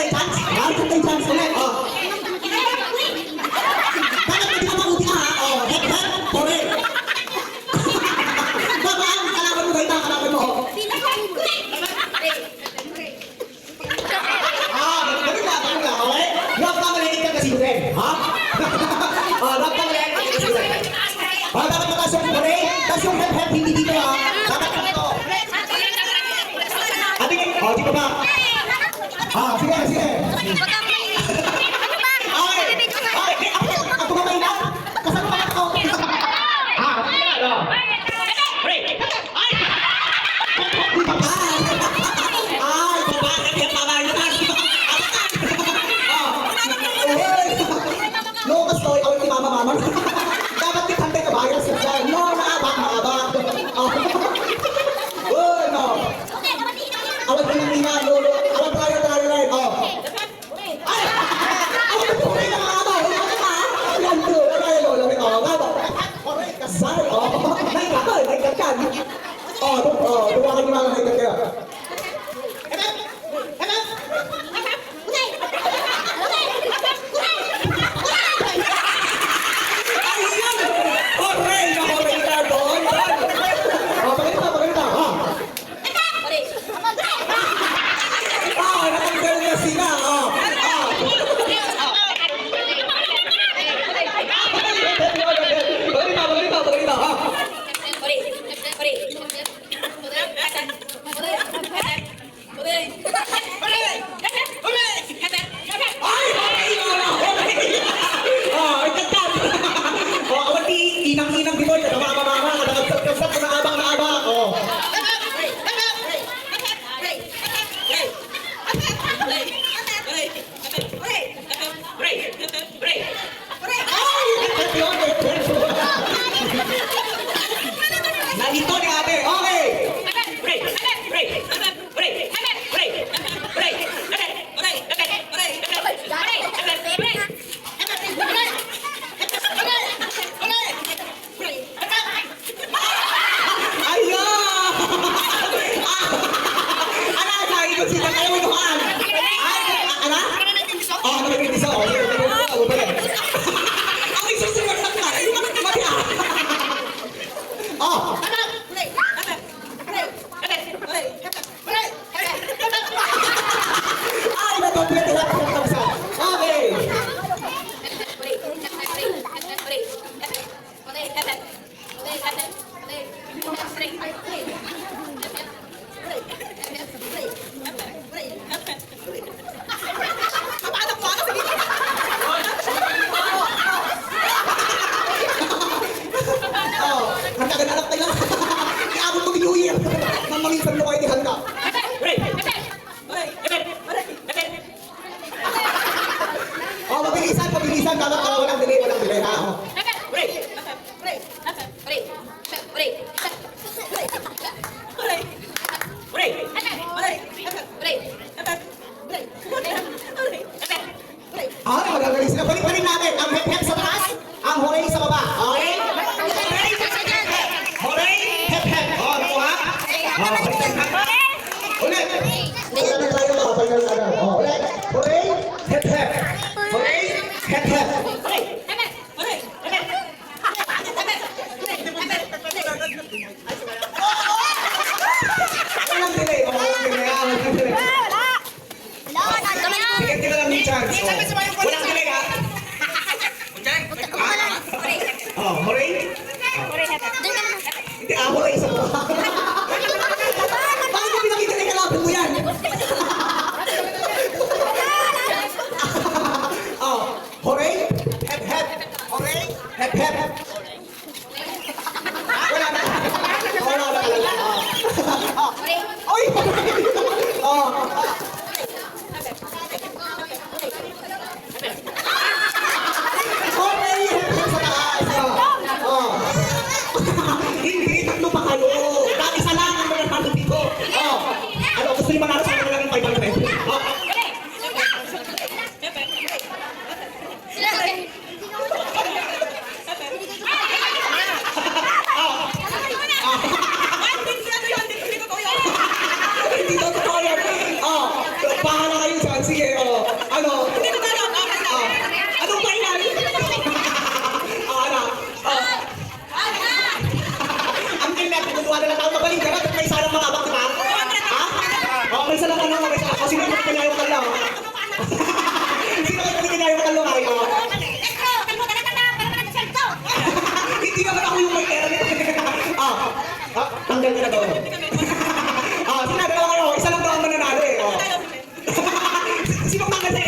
tayo chance. Meron tayo chance ulit. Oh. Bakit hindi ka mabuti ka ha? Oh, head, hore. Baba, kalaban mo kayo, kalaban mo. Ganun lang, okay? Huwag ka maliit ka kasi rin, ha? Huwag ka maliit ka kasi rin. Dapat mataas yung hore, tapos yung head, hindi dito ha. Dapat ka ito. Di ko ba? Sige, sige. Ako ba may na? Kasama ba ako? Sige na. Lukas to, ikaw yung mama. Dapat kitantay ka ba? No, maabak. No. Awag ko ng ina, lolo. Awag tayo. Oh. Ay! Awag ko rin ang ama. Yan to. Ay, lolo. Oray, kasal. May kakan. Tuwakan yung mga haikat kayo. Inang-inang dito, mama, nakapsap-kapsap, naabang. Oh. Nalito ni ate, okay. Mamamisan mo kayo ni Handa. Mabilisan. Dapat walang delay ha. Magagaling sila. Balik natin. Ang hep sa taas, ang hore sa baba. Okay? Hore, hep. Nakuha? Ulit. Ulit tayo ba? Ulit. Hore, hep. Hore, hep. Walang delay. Sige lang yung chance. Walang delay ha? Hore? Hindi, hore isa po. Bakit mo pinakita na kalapin mo yan? Hore? Hep. Hore? Hep. Wala na. Oy! Hindi, tatlo pa kayo. Isa lang ang mga tatlo dito. Gusto niyo manalo sa akin lang yung 500? Hindi totoo yan. Pahala kayo dyan. Sige, Ano? Anong final? Ano? Ang tinet, kumuha na lang ako. Magaling ka na. May isa lang makabak, di ba? Ha? May isa lang ano. May isa lang. Sino yung kanya yung kalaw? Sino yung kanya yung kalaw? Hindi naman ako yung may pera nito. Tanggal ka na to. Sinabi ko kayo, isa lang daw ang mananalo eh. Sino tanggal sa